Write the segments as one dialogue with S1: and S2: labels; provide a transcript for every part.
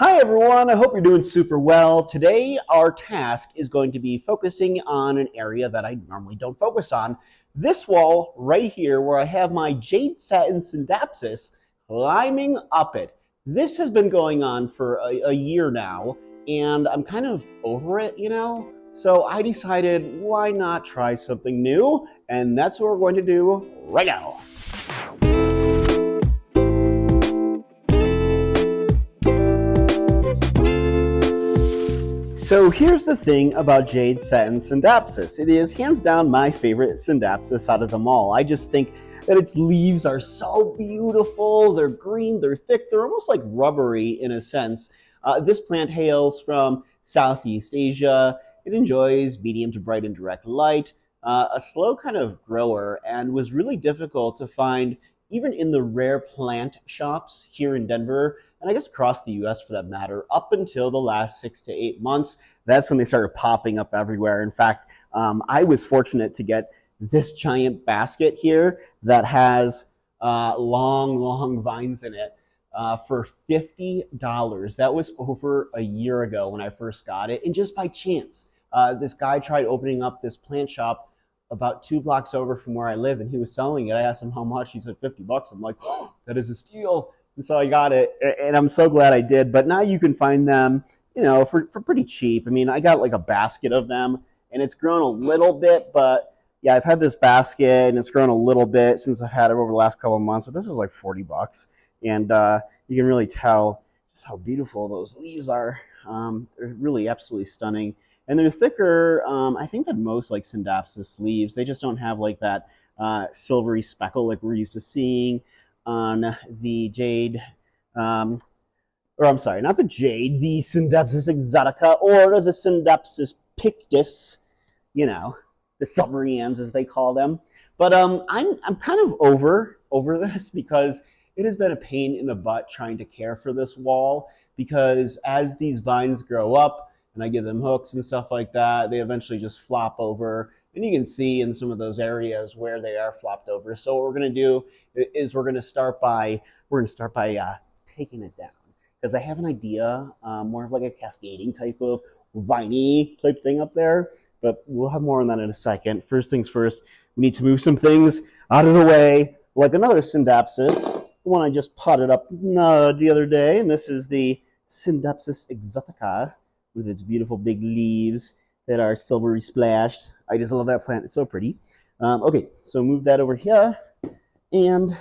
S1: Hi everyone, I hope you're doing super well. Today our task is going to be focusing on an area that I normally don't focus on. This wall right here where I have my jade satin syndapsis climbing up it. This has been going on for a year now and I'm kind of over it. So I decided why not try something new, and that's what we're going to do right now. So here's the thing about jade satin syndapsis. It is hands down my favorite syndapsis out of them all. I just think that its leaves are so beautiful. They're green, they're thick, they're almost like rubbery in a sense. This plant hails from Southeast Asia. It enjoys medium to bright and direct light, a slow kind of grower, and was really difficult to find even in the rare plant shops here in Denver, and I guess across the US for that matter, up until the last 6 to 8 months. That's when they started popping up everywhere. In fact, I was fortunate to get this giant basket here that has long vines in it for $50. That was over a year ago when I first got it. And just by chance, this guy tried opening up this plant shop about 2 blocks over from where I live, and he was selling it. I asked him how much. He said $50. I'm like, oh, that is a steal. And so I got it, and I'm so glad I did. But now you can find them, for pretty cheap. I mean, I got like a basket of them, and it's grown a little bit, but yeah, I've had this basket, and it's grown a little bit since I've had it over the last couple of months. But this is like $40, and you can really tell just how beautiful those leaves are. They're really absolutely stunning, and they're thicker. I think than most like syndapsis leaves. They just don't have like that silvery speckle like we're used to seeing on the jade, or I'm sorry, not the jade, the Syndapsis exotica or the Syndapsis pictus, you know, the silver yams as they call them. But I'm kind of over this because it has been a pain in the butt trying to care for this wall, because as these vines grow up and I give them hooks and stuff like that, they eventually just flop over. And you can see in some of those areas where they are flopped over. So what we're going to do is we're going to start by taking it down, because I have an idea, more of like a cascading type of viney type thing up there. But we'll have more on that in a second. First things first, we need to move some things out of the way, like another syndapsis, the one I just potted up the other day, and this is the Syndapsis exotica with its beautiful big leaves that are silvery splashed. I just love that plant. It's so pretty. Okay, so move that over here, and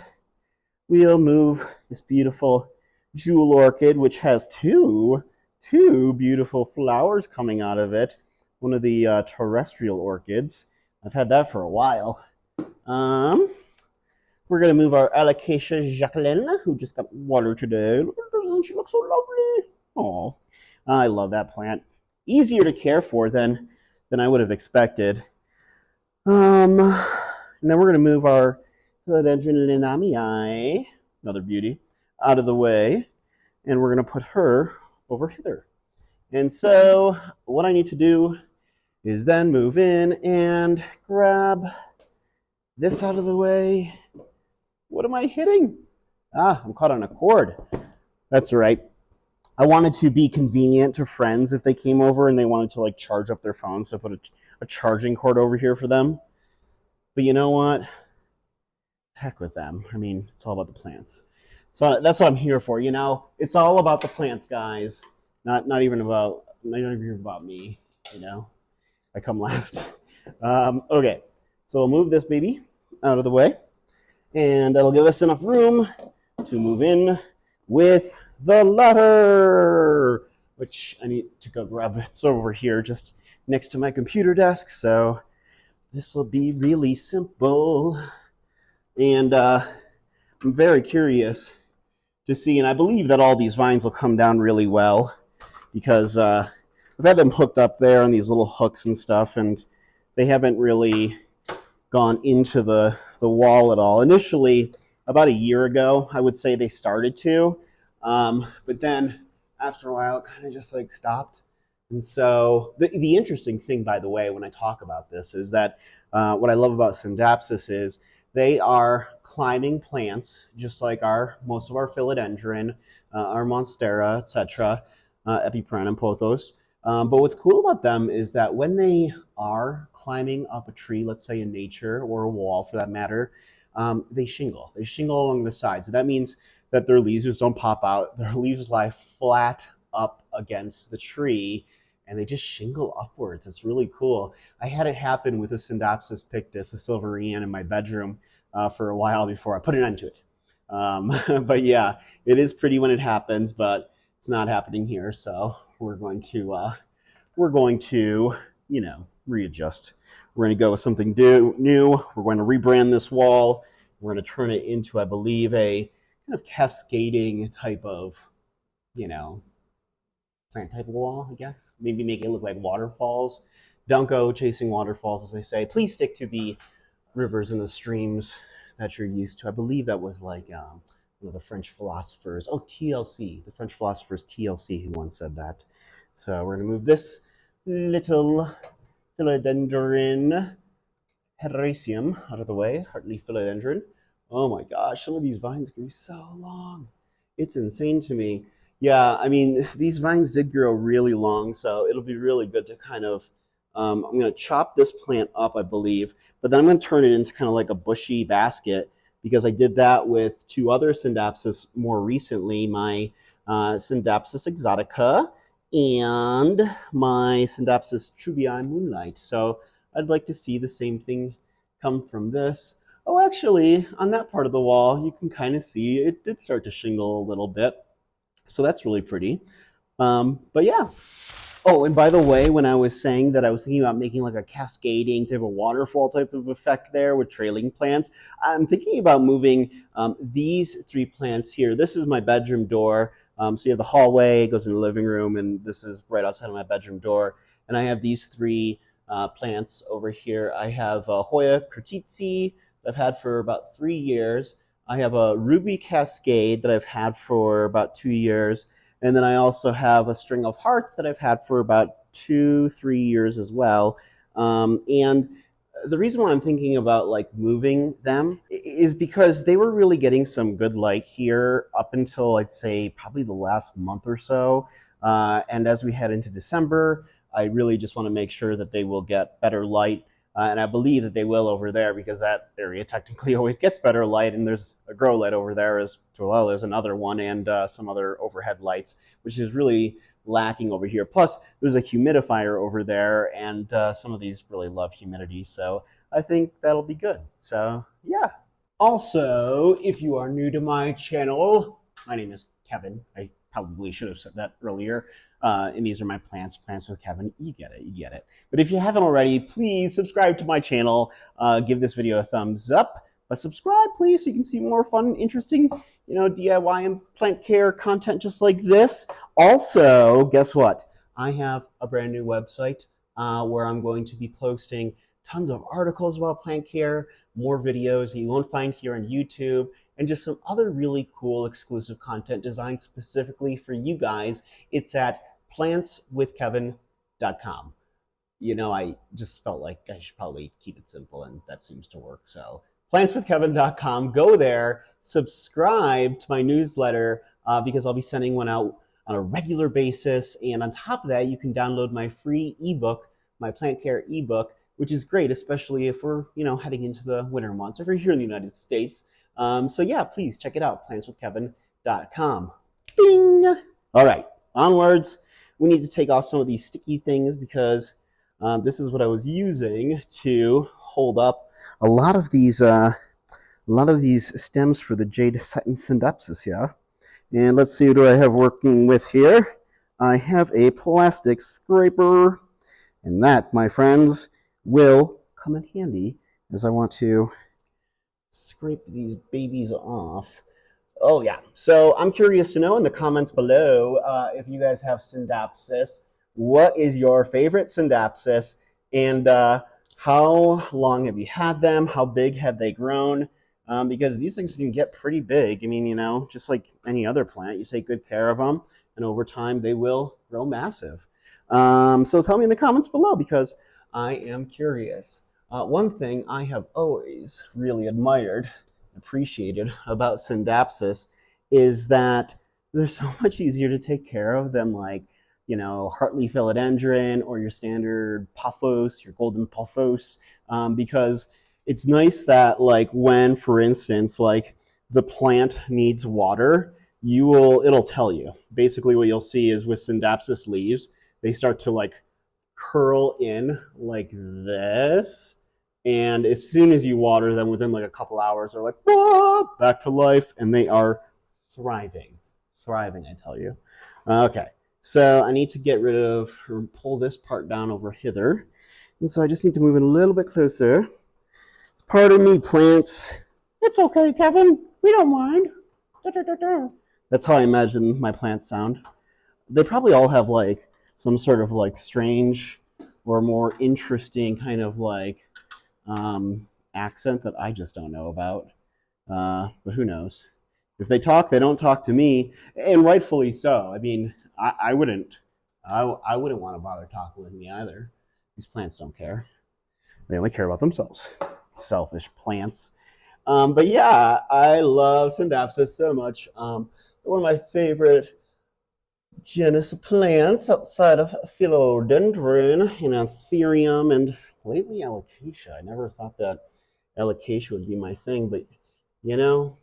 S1: we'll move this beautiful jewel orchid, which has two beautiful flowers coming out of it. One of the terrestrial orchids. I've had that for a while. We're going to move our Alocasia Jacqueline, who just got water today. Doesn't she look so lovely? Oh, I love that plant. Easier to care for than I would have expected. And then we're going to move our Philodendron linamii, another beauty, out of the way, and we're going to put her over here. And so what I need to do is then move in and grab this out of the way. What am I hitting? I'm caught on a cord. That's right. I wanted to be convenient to friends if they came over and they wanted to like charge up their phone, so I put a charging cord over here for them. But you know what? Heck with them. I mean, it's all about the plants. So that's what I'm here for. It's all about the plants, guys. Not even about me. I come last. Okay, so we'll move this baby out of the way, and that'll give us enough room to move in with the ladder, which I need to go grab. It's over here just next to my computer desk, so this will be really simple. And I'm very curious to see, and I believe that all these vines will come down really well, because I've had them hooked up there on these little hooks and stuff, and they haven't really gone into the wall at all. Initially, about a year ago, I would say they started to, but then after a while, it kind of just like stopped. And so the interesting thing, by the way, when I talk about this, is that what I love about syndapsis is they are climbing plants, just like most of our philodendron. our monstera, etc., epiprana and pothos. But what's cool about them is that when they are climbing up a tree, let's say in nature or a wall for that matter, they shingle. They shingle along the sides. So that means that their leaves just don't pop out. Their leaves lie flat up against the tree and they just shingle upwards. It's really cool. I had it happen with a Syndapsis pictus, a silverian, in my bedroom for a while before I put an end to it. But yeah, it is pretty when it happens, but it's not happening here. So we're going to, readjust. We're going to go with something new. We're going to rebrand this wall. We're going to turn it into, I believe, a kind of cascading type of, you know, plant type of wall, I guess. Maybe make it look like waterfalls. Don't go chasing waterfalls, as they say. Please stick to the rivers and the streams that you're used to. I believe that was like one of the French philosophers. Oh, TLC, the French philosopher's TLC, who once said that. So we're going to move this little philodendron herbaceum out of the way, heartleaf philodendron. Oh my gosh, some of these vines grew so long. It's insane to me. Yeah, I mean, these vines did grow really long, so it'll be really good to kind of, I'm going to chop this plant up, I believe, but then I'm going to turn it into kind of like a bushy basket because I did that with two other Syndapsis more recently, my Syndapsis exotica and my Syndapsis trubii moonlight. So I'd like to see the same thing come from this. Oh, actually, on that part of the wall, you can kind of see it did start to shingle a little bit. So that's really pretty. But yeah. Oh, and by the way, when I was saying that I was thinking about making like a cascading type of waterfall type of effect there with trailing plants, I'm thinking about moving these three plants here. This is my bedroom door. So you have the hallway, it goes in the living room, and this is right outside of my bedroom door. And I have these three plants over here. I have Hoya curtizii that I've had for about 3 years. I have a Ruby Cascade that I've had for about 2 years. And then I also have a string of hearts that I've had for about 2, 3 years as well. And the reason why I'm thinking about like moving them is because they were really getting some good light here up until I'd say probably the last month or so. And as we head into December, I really just want to make sure that they will get better light. And I believe that they will over there because that area technically always gets better light. And there's a grow light over there as well. There's another one and some other overhead lights, which is really lacking over here. Plus, there's a humidifier over there, and some of these really love humidity. So I think that'll be good. So yeah. Also, if you are new to my channel, my name is Kevin. I probably should have said that earlier. And these are my plants with Kevin. You get it, you get it. But if you haven't already, please subscribe to my channel. Give this video a thumbs up. But subscribe, please, so you can see more fun, interesting, DIY and plant care content just like this. Also, guess what? I have a brand new website where I'm going to be posting tons of articles about plant care, more videos that you won't find here on YouTube, and just some other really cool exclusive content designed specifically for you guys. It's at plantswithkevin.com. I just felt like I should probably keep it simple, and that seems to work. So, plantswithkevin.com. Go there, subscribe to my newsletter because I'll be sending one out on a regular basis. And on top of that, you can download my free ebook, my plant care ebook, which is great, especially if we're heading into the winter months, or if you're here in the United States. So yeah, please check it out, plantswithkevin.com. Bing! All right, onwards. We need to take off some of these sticky things because this is what I was using to hold up a lot of these stems for the jade syndapsis here. And let's see what do I have working with here. I have a plastic scraper, and that, my friends, will come in handy as I want to scrape these babies off. Oh yeah, so I'm curious to know in the comments below if you guys have syndapsis. What is your favorite syndapsis, and how long have you had them? How big have they grown? Because these things can get pretty big. I mean, just like any other plant, you take good care of them, and over time they will grow massive. So tell me in the comments below because I am curious. One thing I have always really admired, appreciated about syndapsis is that they're so much easier to take care of than like, heartleaf philodendron or your standard pothos, your golden pothos, because it's nice that like when, for instance, like the plant needs water, it'll tell you. Basically, what you'll see is with Syndapsus leaves, they start to like curl in like this. And as soon as you water them, within like a couple hours, they're like, whoa, back to life, and they are thriving. Thriving, I tell you. Okay, so I need to get rid of, or pull this part down over hither. And so I just need to move it a little bit closer. Pardon me, plants. It's okay, Kevin. We don't mind. Da, da, da, da. That's how I imagine my plants sound. They probably all have like some sort of like strange or more interesting kind of like accent that I just don't know about. But who knows? If they talk, they don't talk to me, and rightfully so. I mean, I wouldn't, I wouldn't want to bother talking with me either. These plants don't care; they only care about themselves. Selfish plants. But yeah, I love Syndapsus so much. One of my favorite genus of plants outside of philodendron and anthurium and lately alocasia. I never thought that alocasia would be my thing, but you know,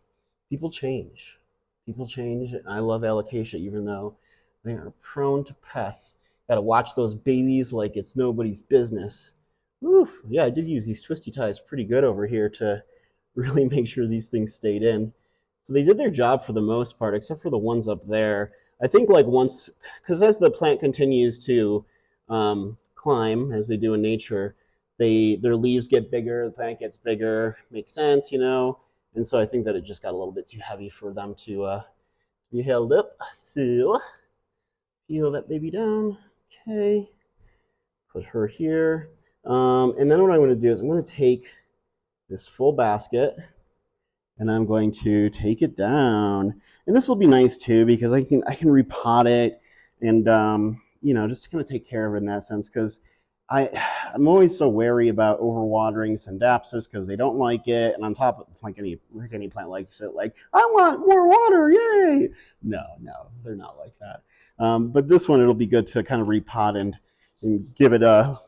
S1: people change. People change. I love alocasia, even though they are prone to pests. Got to watch those babies like it's nobody's business. Oof, yeah, I did use these twisty ties pretty good over here to really make sure these things stayed in. So they did their job for the most part, except for the ones up there. I think like once, because as the plant continues to climb, as they do in nature, their leaves get bigger, the plant gets bigger. Makes sense, you know. And so I think that it just got a little bit too heavy for them to be held up. So peel that baby down. Okay, put her here. And then what I'm going to do is I'm going to take this full basket and I'm going to take it down. And this will be nice too because I can repot it and just to kind of take care of it in that sense because I I'm always so wary about overwatering Syndapsus because they don't like it, and on top of like any plant likes it, like I want more water, yay! No, they're not like that. But this one it'll be good to kind of repot and give it a.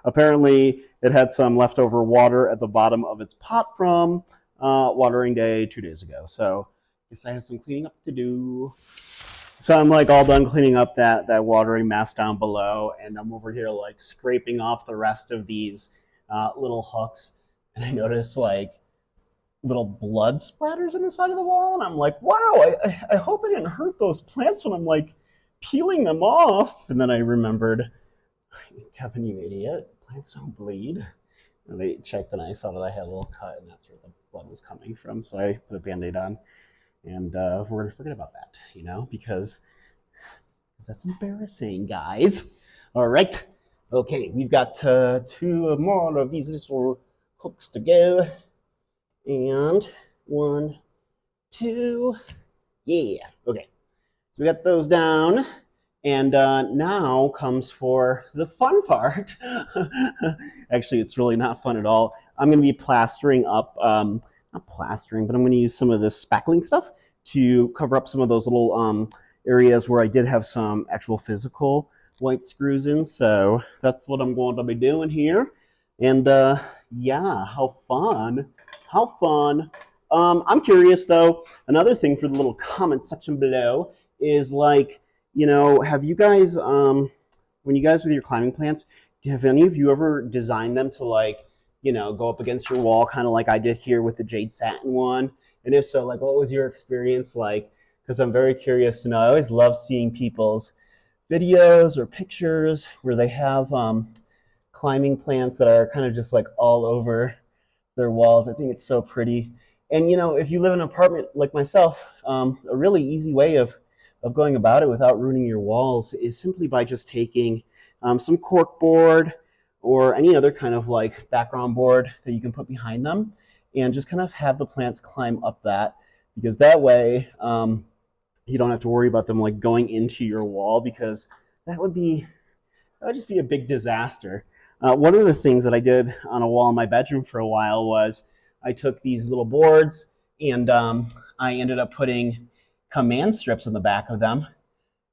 S1: Apparently, it had some leftover water at the bottom of its pot from watering day 2 days ago. So I guess I have some cleaning up to do. So I'm like all done cleaning up that watering mess down below, and I'm over here like scraping off the rest of these little hooks, and I notice like little blood splatters in the side of the wall, and I'm like, wow, I hope I didn't hurt those plants when I'm like peeling them off. And then I remembered, Kevin, you idiot, plants don't bleed. And I checked and I saw that I had a little cut, and that's where the blood was coming from. So I put a band-aid on, and we're gonna forget about that, because that's embarrassing, guys. All right, okay, we've got 2 more of these little hooks to go, and 1, 2, yeah, okay. So we got those down, and now comes for the fun part. Actually, it's really not fun at all. I'm going to be plastering up, not plastering, but I'm going to use some of this spackling stuff to cover up some of those little areas where I did have some actual physical white screws in. So that's what I'm going to be doing here. And yeah, how fun. How fun. I'm curious, though, another thing for the little comment section below is like, have you guys, when you guys with your climbing plants, have any of you ever designed them to like, go up against your wall, kind of like I did here with the jade satin one? And if so, like, what was your experience like? Because I'm very curious to know. I always love seeing people's videos or pictures where they have climbing plants that are kind of just like all over their walls. I think it's so pretty. And if you live in an apartment like myself, a really easy way of going about it without ruining your walls is simply by just taking some cork board or any other kind of like background board that you can put behind them, and just kind of have the plants climb up that, because that way you don't have to worry about them like going into your wall, because that would just be a big disaster. One of the things that I did on a wall in my bedroom for a while was I took these little boards and I ended up putting command strips on the back of them.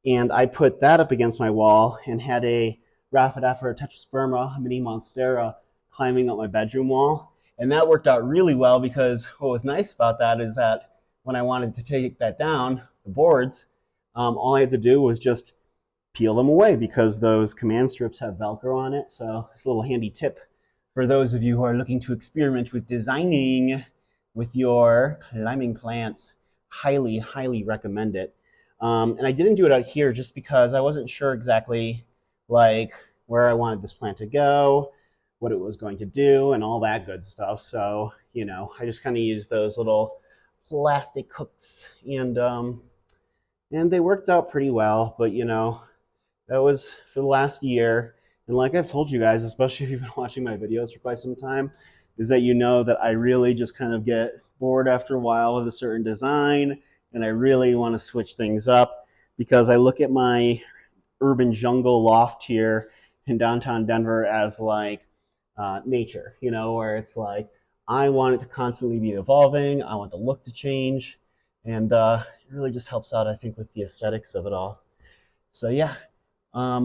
S1: And I put that up against my wall and had a Rhaphidaphora tetrasperma mini monstera climbing up my bedroom wall. And that worked out really well because what was nice about that is that when I wanted to take that down, the boards, all I had to do was just peel them away because those command strips have Velcro on it. So it's a little handy tip for those of you who are looking to experiment with designing with your climbing plants. Highly, highly recommend it. And I didn't do it out here just because I wasn't sure exactly like where I wanted this plant to go, what it was going to do, and all that good stuff. So, you know, I just kind of used those little plastic hooks, and they worked out pretty well. But you know, that was for the last year. And like I've told you guys, especially if you've been watching my videos for quite some time, is that you know that I really just kind of get bored after a while with a certain design, and I really want to switch things up because I look at my urban jungle loft here in downtown Denver as like nature, you know, where it's like I want it to constantly be evolving. I want the look to change, and it really just helps out, I think, with the aesthetics of it all. So yeah, I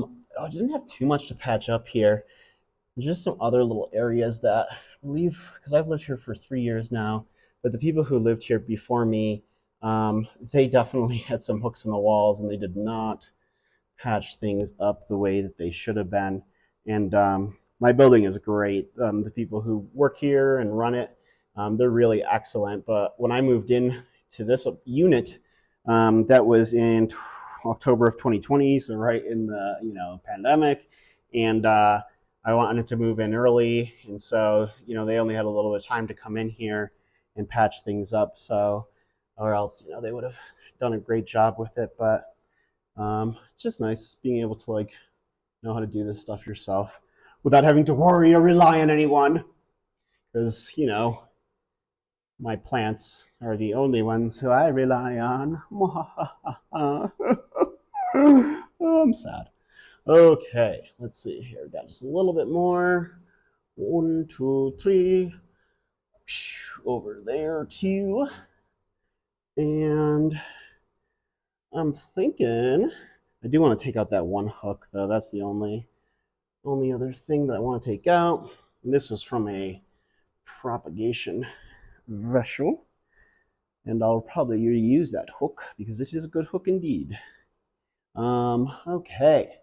S1: didn't have too much to patch up here. There's just some other little areas that I believe, because I've lived here for 3 years now, but the people who lived here before me, they definitely had some hooks in the walls, and they did not patch things up the way that they should have been. And my building is great. The people who work here and run it, they're really excellent. But when I moved in to this unit, that was in October of 2020, so right in the pandemic, and I wanted to move in early, and so they only had a little bit of time to come in here and patch things up. So, or else they would have done a great job with it. But it's just nice being able to like know how to do this stuff yourself without having to worry or rely on anyone, because my plants are the only ones who I rely on. Oh, I'm sad. Okay, let's see here. Got just a little bit more. 1, 2, 3. Over there, too. And I'm thinking, I do want to take out that one hook, though. That's the only other thing that I want to take out. And this was from a propagation vessel. And I'll probably reuse that hook because it is a good hook indeed. Okay.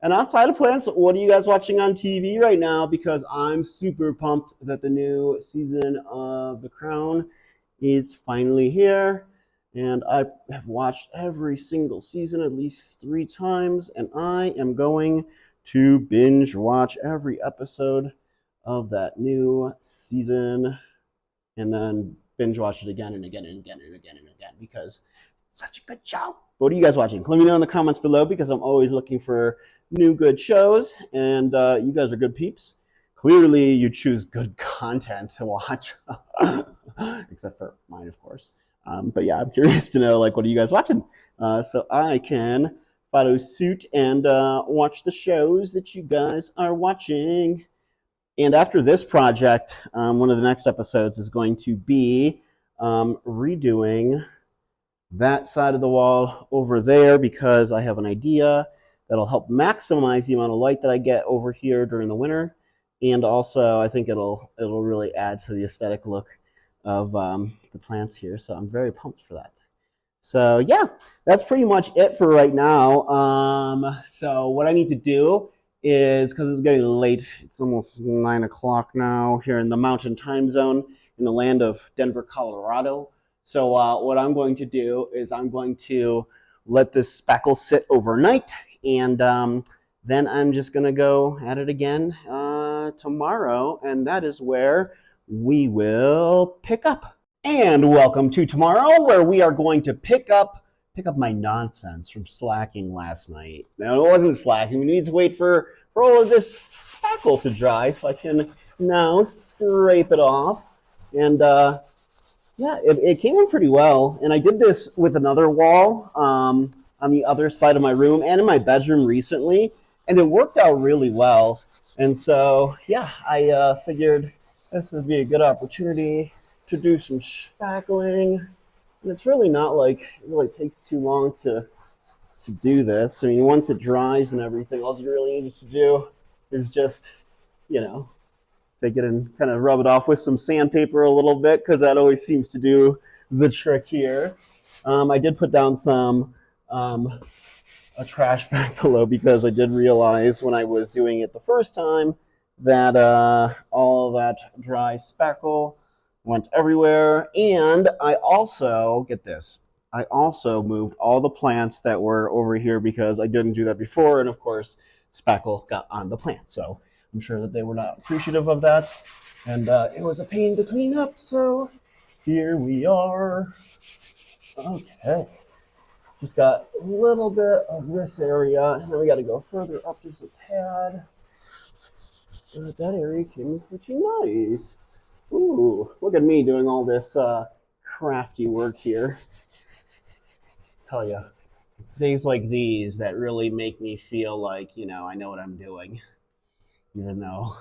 S1: And outside of plants, what are you guys watching on TV right now? Because I'm super pumped that the new season of The Crown is finally here. And I have watched every single season at least 3 times. And I am going to binge watch every episode of that new season. And then binge watch it again and again and again and again and again because it's such a good show. What are you guys watching? Let me know in the comments below because I'm always looking for new good shows, and you guys are good peeps. Clearly, you choose good content to watch, except for mine, of course. But yeah, I'm curious to know, like, what are you guys watching? So I can follow suit and watch the shows that you guys are watching. And after this project, one of the next episodes is going to be redoing that side of the wall over there because I have an idea that'll help maximize the amount of light that I get over here during the winter. And also, I think it'll really add to the aesthetic look of the plants here. So I'm very pumped for that. So yeah, that's pretty much it for right now. So what I need to do is, because it's getting late, it's almost 9 o'clock now here in the Mountain Time Zone in the land of Denver, Colorado. So what I'm going to do is I'm going to let this spackle sit overnight, and then I'm just going to go at it again tomorrow, and that is where we will pick up. And welcome to tomorrow, where we are going to pick up my nonsense from slacking last night. Now, it wasn't slacking. We need to wait for all of this spackle to dry so I can now scrape it off. And yeah, it came in pretty well. And I did this with another wall on the other side of my room and in my bedroom recently, and it worked out really well. And so, yeah, I figured this would be a good opportunity to do some spackling And it's really not like it really takes too long to do this. I mean, once it dries and everything, all you really need to do is just, you know, take it and kind of rub it off with some sandpaper a little bit because that always seems to do the trick here. I did put down some a trash bag below because I did realize when I was doing it the first time that all that dry spackle went everywhere. And I also, get this, I also moved all the plants that were over here because I didn't do that before. And of course, spackle got on the plant. So I'm sure that they were not appreciative of that. And it was a pain to clean up. So here we are. Okay. Just got a little bit of this area, and then we got to go further up just a tad. But that area came pretty nice. Ooh, look at me doing all this crafty work here. Tell you, it's days like these that really make me feel like, you know, I know what I'm doing, even though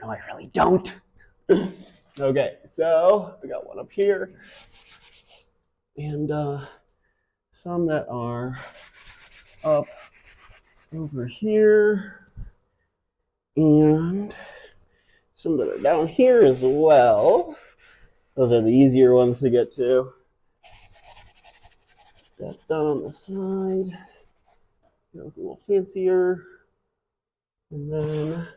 S1: I really don't. Okay, so we got one up here, and some that are up over here, and some that are down here as well. Those are the easier ones to get to. That's done on the side. That was a little fancier. And then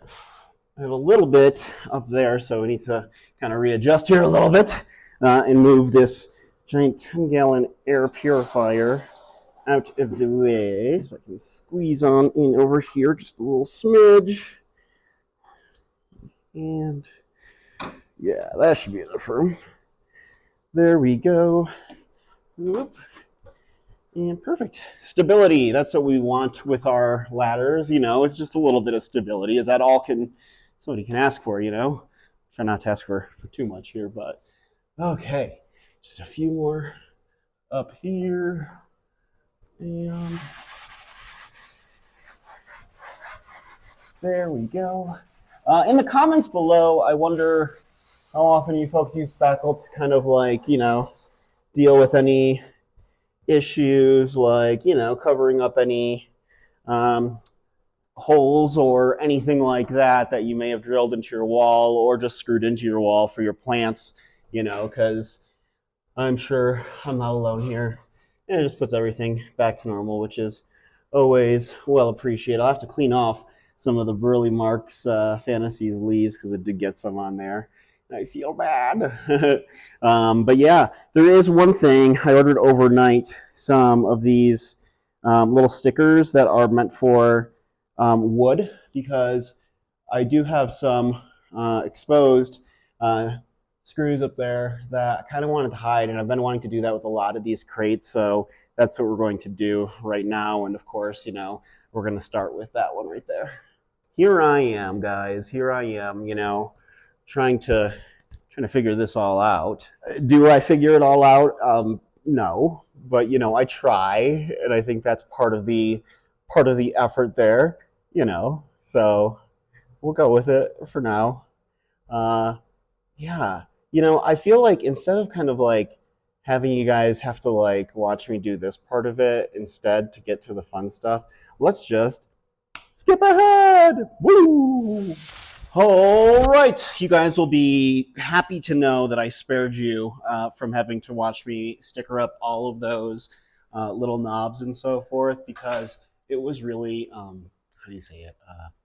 S1: I have a little bit up there, so we need to kind of readjust here a little bit and move this giant 10-gallon air purifier out of the way so I can squeeze on in over here just a little smidge. And yeah, that should be enough room. There we go. Whoop. And perfect. Stability. That's what we want with our ladders. You know, it's just a little bit of stability. Is that all somebody can ask for, you know? Try not to ask for too much here, but okay. Just a few more up here. And there we go. In the comments below, I wonder how often you folks use spackle to kind of like, you know, deal with any issues like, you know, covering up any holes or anything like that that you may have drilled into your wall or just screwed into your wall for your plants, you know, because I'm sure I'm not alone here. And it just puts everything back to normal, which is always well appreciated. I'll have to clean off some of the Burley Marks Fantasies leaves because it did get some on there. I feel bad. But yeah, there is one thing. I ordered overnight some of these little stickers that are meant for wood because I do have some exposed screws up there that I kind of wanted to hide, and I've been wanting to do that with a lot of these crates, so that's what we're going to do right now. And of course, you know, we're going to start with that one right there. Here I am, guys. Here I am, you know, trying to figure this all out. Do I figure it all out? No, but you know, I try, and I think that's part of the effort there. You know, so we'll go with it for now. Uh, yeah, you know, I feel like instead of kind of like having you guys have to like watch me do this part of it instead to get to the fun stuff, let's just skip ahead. Woo! All right, you guys will be happy to know that I spared you from having to watch me sticker up all of those little knobs and so forth because it was really, how do you say it,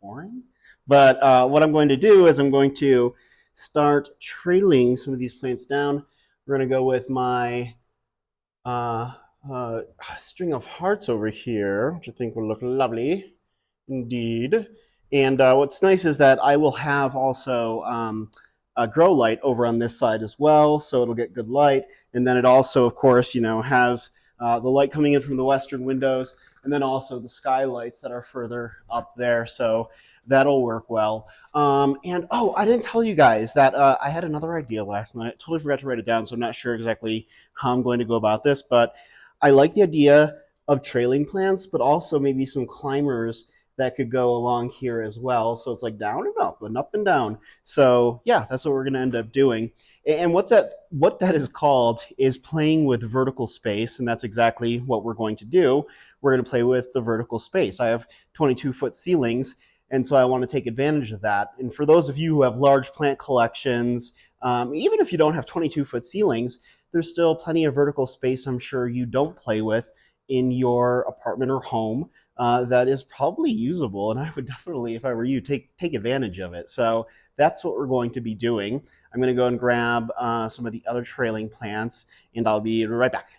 S1: boring? But what I'm going to do is I'm going to start trailing some of these plants down. We're going to go with my uh, string of hearts over here, which I think will look lovely indeed. And what's nice is that I will have also a grow light over on this side as well, so it'll get good light. And then it also, of course, you know, has the light coming in from the western windows, and then also the skylights that are further up there. So that'll work well. And oh, I didn't tell you guys that I had another idea last night. I totally forgot to write it down, so I'm not sure exactly how I'm going to go about this. But I like the idea of trailing plants, but also maybe some climbers that could go along here as well. So it's like down and up and down. So yeah, that's what we're going to end up doing. And what that is called is playing with vertical space, and that's exactly what we're going to do. We're going to play with the vertical space. I have 22-foot ceilings, and so I want to take advantage of that. And for those of you who have large plant collections, even if you don't have 22-foot ceilings, there's still plenty of vertical space I'm sure you don't play with in your apartment or home that is probably usable. And I would definitely, if I were you, take advantage of it. So that's what we're going to be doing. I'm going to go and grab some of the other trailing plants, and I'll be right back.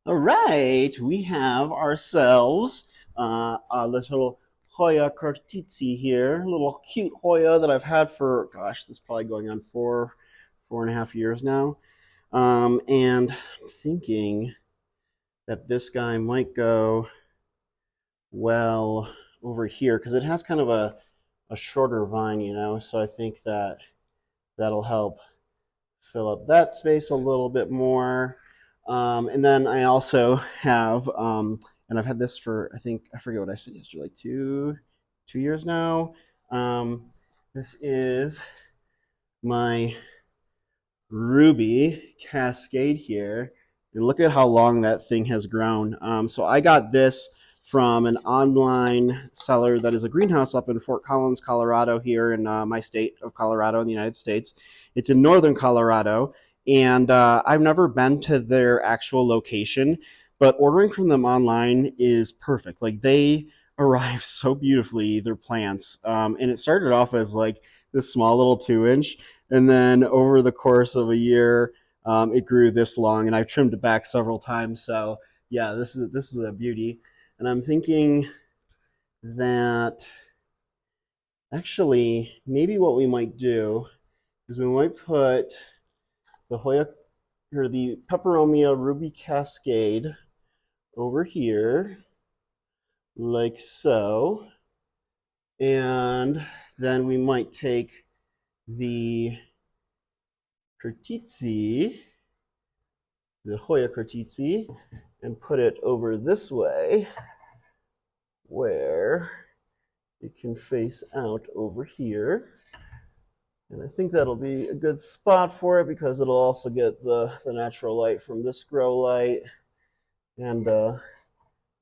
S1: All right, we have ourselves a little Hoya Cortizzi here, a little cute Hoya that I've had for, gosh, this is probably going on 4.5 years now. And I'm thinking that this guy might go well over here because it has kind of a shorter vine, so I think that that'll help fill up that space a little bit more. And then I also have, and I've had this for, I think, I forget what I said yesterday, like two years now. This is my ruby cascade here. And look at how long that thing has grown. So I got this from an online seller that is a greenhouse up in Fort Collins, Colorado, here in my state of Colorado in the United States. It's in northern Colorado, and I've never been to their actual location, but ordering from them online is perfect. Like, they arrive so beautifully, their plants. And it started off as like this small little 2-inch, and then over the course of a year, it grew this long, and I've trimmed it back several times. So yeah, this is a beauty. And I'm thinking that actually maybe what we might do is we might put the Hoya or the Peperomia Ruby Cascade over here, like so, and then we might take the Curtizzi, the Hoya Curtizzi, and put it over this way where it can face out over here. And I think that'll be a good spot for it because it'll also get the natural light from this grow light, and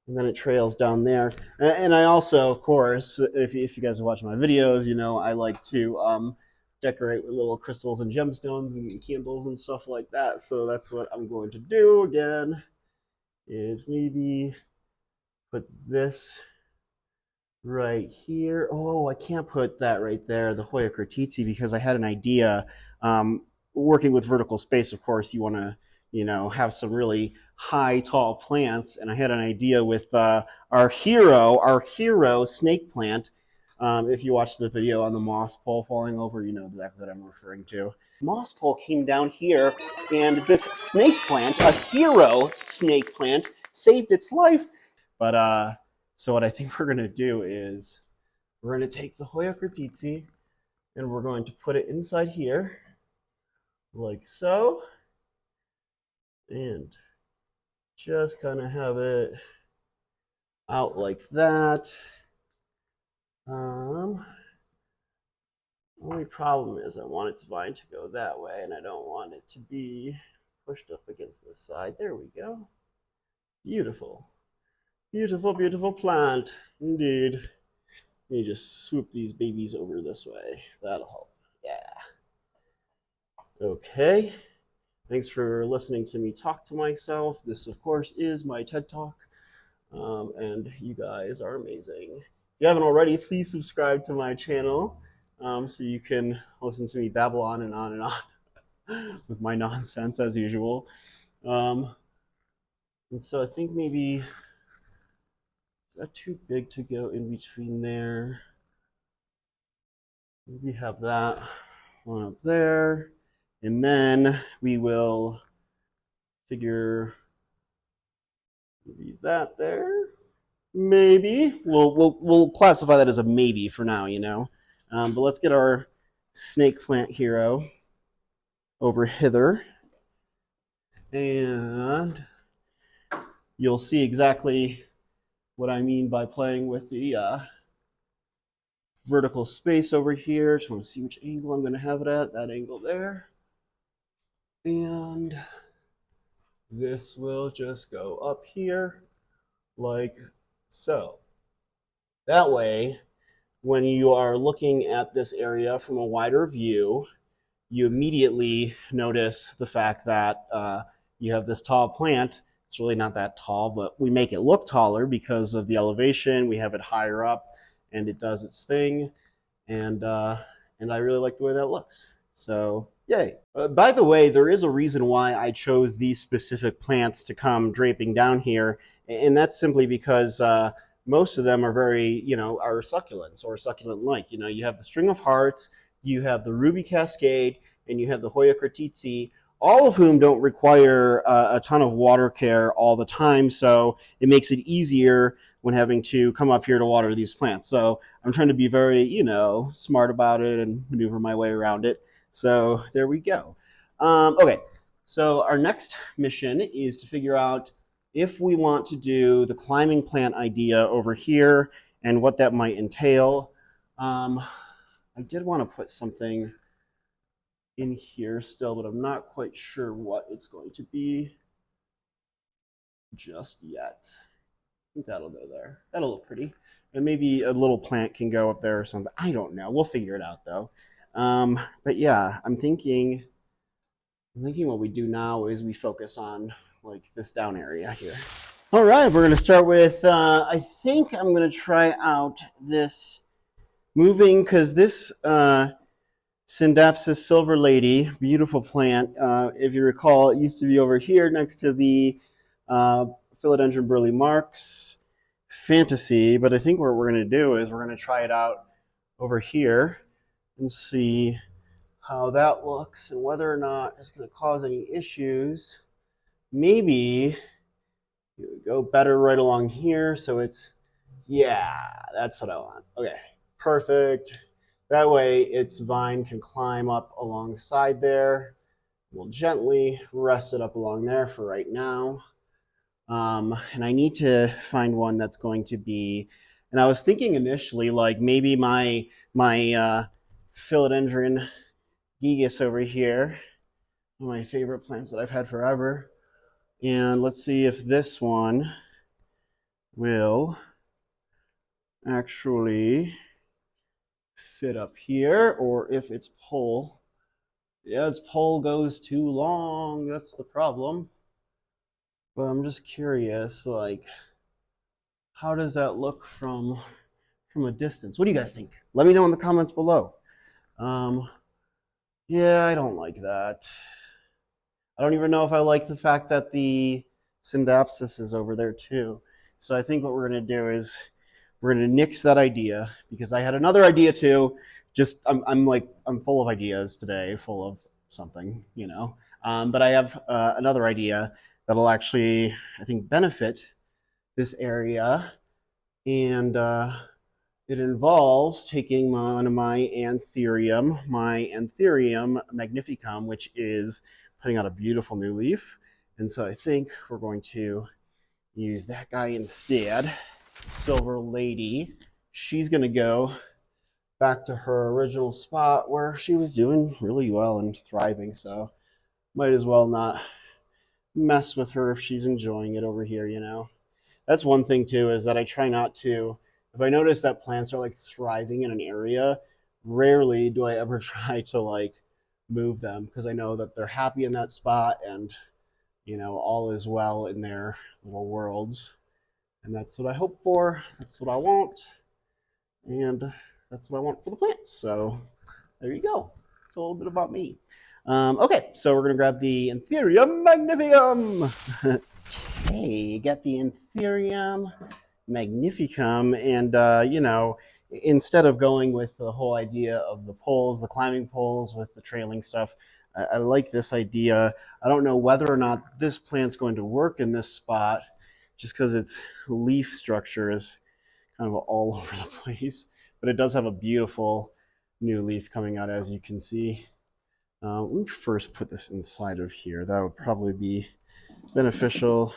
S1: then it trails down there. And I also, of course, if you guys are watching my videos, I like to decorate with little crystals and gemstones and candles and stuff like that. So that's what I'm going to do again, is maybe put this right here. Oh, I can't put that right there, the Hoya Cortizzi, because I had an idea. Working with vertical space, of course, you want to, have some really high, tall plants. And I had an idea with our hero snake plant. If you watch the video on the moss pole falling over, you know exactly what I'm referring to. Moss pole came down here, and this snake plant, a hero snake plant, saved its life. But so what I think we're going to do is we're going to take the Hoya Cortizzi and we're going to put it inside here, like so, and just kind of have it out like that. Only problem is I want its vine to go that way, and I don't want it to be pushed up against the side. There we go. Beautiful. Beautiful, beautiful plant. Indeed. Let me just swoop these babies over this way. That'll help. Yeah. Okay. Thanks for listening to me talk to myself. This, of course, is my TED Talk, and you guys are amazing. If you haven't already, please subscribe to my channel so you can listen to me babble on and on and on with my nonsense as usual. And so I think maybe is that too big to go in between there? Maybe have that one up there, and then we will figure maybe that there. Maybe we'll classify that as a maybe for now, But let's get our snake plant hero over hither, and you'll see exactly what I mean by playing with the vertical space over here. Just want to see which angle I'm going to have it at. That angle there. And this will just go up here like so. That way, when you are looking at this area from a wider view, you immediately notice the fact that you have this tall plant. It's really not that tall, but we make it look taller because of the elevation. We have it higher up, and it does its thing. And and I really like the way that looks. So yay! By the way, there is a reason why I chose these specific plants to come draping down here, and that's simply because most of them are very, are succulents or succulent-like. You have the string of hearts, you have the ruby cascade, and you have the Hoya crotizzi, all of whom don't require a ton of water care all the time. So it makes it easier when having to come up here to water these plants. So I'm trying to be very, smart about it and maneuver my way around it. So there we go. Okay, so our next mission is to figure out if we want to do the climbing plant idea over here and what that might entail. I did want to put something in here still, but I'm not quite sure what it's going to be just yet. I think that'll go there. That'll look pretty. And maybe a little plant can go up there or something. I don't know. We'll figure it out though. But yeah, I'm thinking what we do now is we focus on like this down area here. All right, we're gonna start with, I think I'm gonna try out this moving, because this Scindapsus silver lady, beautiful plant. If you recall, it used to be over here next to the Philodendron Burley Marks Fantasy, but I think what we're going to do is we're going to try it out over here and see how that looks and whether or not it's going to cause any issues. Maybe it would go better right along here, so it's, yeah, that's what I want. Okay, perfect. That way its vine can climb up alongside there. We'll gently rest it up along there for right now. And I need to find one that's going to be, and I was thinking initially like maybe my philodendron gigas over here, one of my favorite plants that I've had forever. And let's see if this one will actually fit up here, or if its pole, yeah, its pole goes too long. That's the problem. But I'm just curious, like, how does that look from a distance? What do you guys think? Let me know in the comments below. Um, yeah, I don't like that. I don't even know if I like the fact that the Scindapsus is over there too. So I think what we're going to do is we're going to nix that idea, because I had another idea too. Just I'm full of ideas today, full of something. But I have another idea that'll actually, I think, benefit this area, and it involves taking one of my Anthurium magnificum, which is putting out a beautiful new leaf. And so I think we're going to use that guy instead. Silver Lady. She's going to go back to her original spot where she was doing really well and thriving. So might as well not mess with her if she's enjoying it over here. That's one thing too, is that I try not to, if I notice that plants are like thriving in an area, rarely do I ever try to like move them, because I know that they're happy in that spot, and all is well in their little worlds. And that's what I hope for, that's what I want, and that's what I want for the plants. So there you go. It's a little bit about me. Okay, so we're gonna grab the Anthurium magnificum. Okay, get the Anthurium magnificum, and instead of going with the whole idea of the poles, the climbing poles with the trailing stuff, I like this idea. I don't know whether or not this plant's going to work in this spot, just because its leaf structure is kind of all over the place, but it does have a beautiful new leaf coming out, as you can see. Let me first put this inside of here. That would probably be beneficial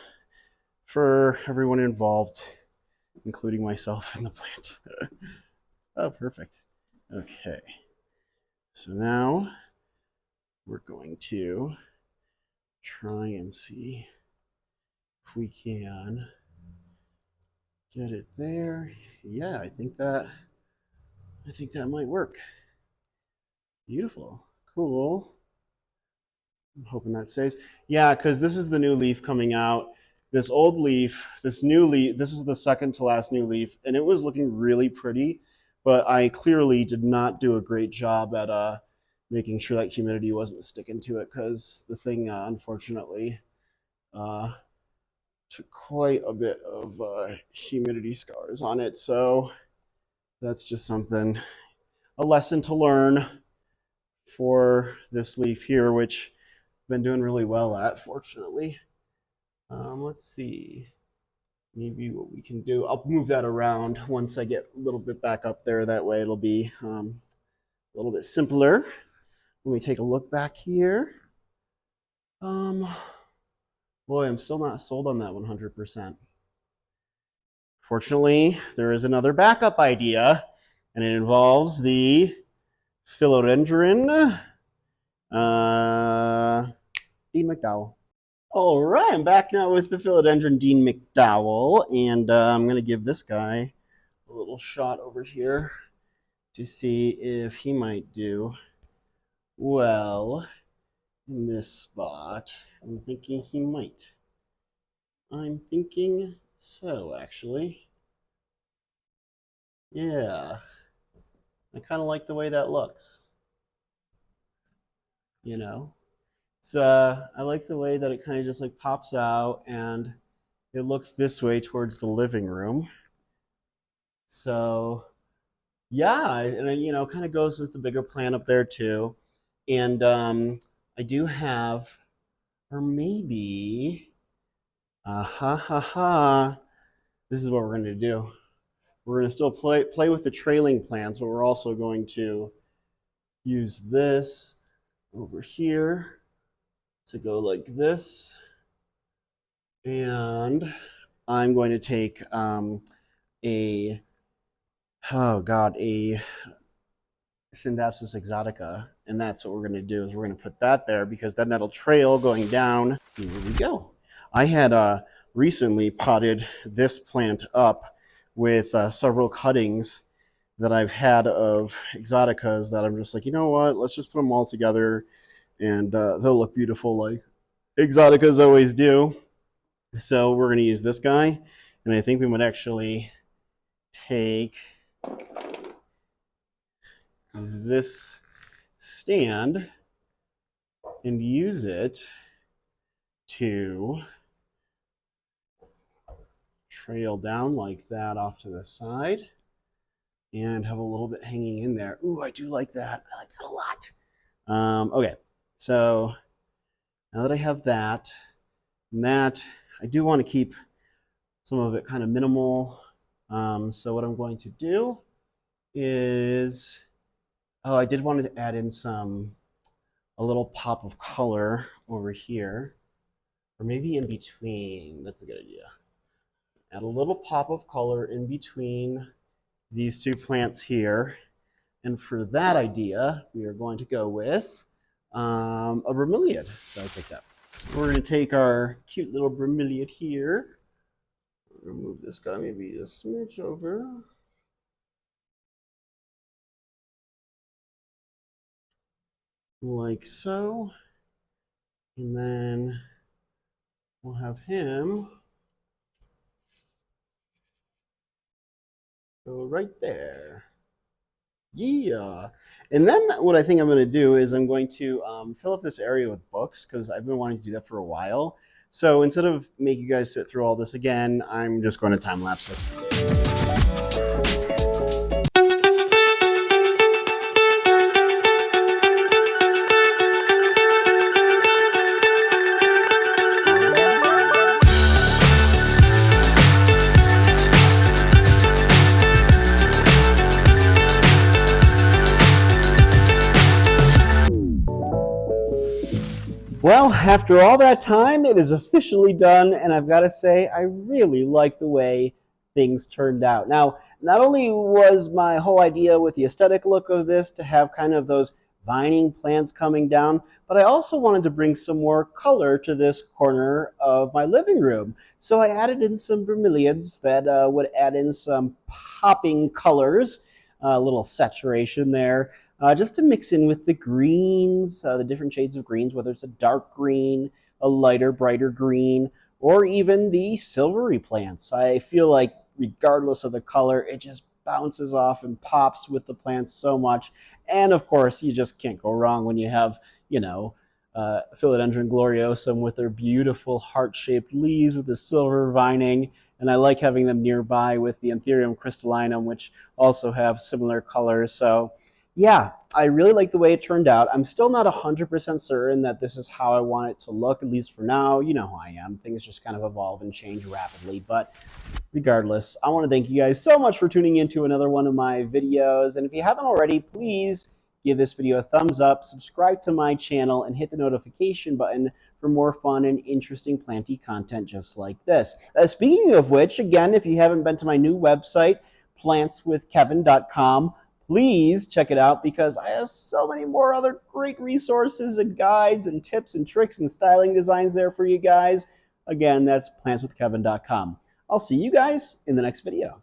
S1: for everyone involved, including myself and the plant. Oh, perfect. Okay. So now we're going to try and see if we can get it there. Yeah, I think that might work. Beautiful. Cool. I'm hoping that stays. Yeah, because this is the new leaf coming out. This old leaf, this new leaf, this is the second to last new leaf, and it was looking really pretty, but I clearly did not do a great job at making sure that humidity wasn't sticking to it because the thing, unfortunately, uh, took quite a bit of humidity scars on it. So that's just something, a lesson to learn for this leaf here, which I've been doing really well at, fortunately. Let's see, maybe what we can do. I'll move that around once I get a little bit back up there. That way it'll be a little bit simpler. When we take a look back here, boy, I'm still not sold on that 100%. Fortunately, there is another backup idea, and it involves the philodendron Dean McDowell. All right, I'm back now with the philodendron Dean McDowell, and I'm going to give this guy a little shot over here to see if he might do well in this spot. I'm thinking he might. I'm thinking so, actually. Yeah, I kind of like the way that looks. You know, it's I like the way that it kind of just like pops out and it looks this way towards the living room. So yeah, and you know, kind of goes with the bigger plant up there too. And I do have, or maybe, ha ha ha. This is what we're going to do. We're going to still play with the trailing plants, but we're also going to use this over here to go like this. And I'm going to take a, oh God, a Syndapsis exotica, and that's what we're going to do is we're going to put that there because then that'll trail going down. Here we go. I had recently potted this plant up with several cuttings that I've had of exoticas that I'm just like, you know what, let's just put them all together and they'll look beautiful like exoticas always do. So we're going to use this guy, and I think we might actually take this stand and use it to trail down like that off to the side and have a little bit hanging in there. Ooh, I do like that. I like that a lot. Okay, so now that I have that, and that, I do want to keep some of it kind of minimal. So what I'm going to do is, oh, I did want to add in a little pop of color over here, or maybe in between. That's a good idea. Add a little pop of color in between these two plants here. And for that idea, we are going to go with a bromeliad. So I take that. So we're going to take our cute little bromeliad here. Remove this guy maybe a smidge over. Like so. And then we'll have him go right there. Yeah. And then what I think I'm going to do is I'm going to fill up this area with books because I've been wanting to do that for a while. So instead of make you guys sit through all this again, I'm just going to time lapse it. Well, after all that time, it is officially done, and I've got to say, I really like the way things turned out. Now, not only was my whole idea with the aesthetic look of this to have kind of those vining plants coming down, but I also wanted to bring some more color to this corner of my living room. So I added in some bromeliads that would add in some popping colors, a little saturation there, just to mix in with the greens, the different shades of greens, whether it's a dark green, a lighter, brighter green, or even the silvery plants. I feel like regardless of the color, it just bounces off and pops with the plants so much. And of course, you just can't go wrong when you have, Philodendron gloriosum with their beautiful heart-shaped leaves with the silver vining. And I like having them nearby with the Anthurium crystallinum, which also have similar colors. So yeah, I really like the way it turned out. I'm still not 100% certain that this is how I want it to look, at least for now. You know how I am. Things just kind of evolve and change rapidly. But regardless, I want to thank you guys so much for tuning into another one of my videos. And if you haven't already, please give this video a thumbs up, subscribe to my channel, and hit the notification button for more fun and interesting planty content just like this. Speaking of which, again, if you haven't been to my new website, plantswithkevin.com, please check it out because I have so many more other great resources and guides and tips and tricks and styling designs there for you guys. Again, that's plantswithkevin.com. I'll see you guys in the next video.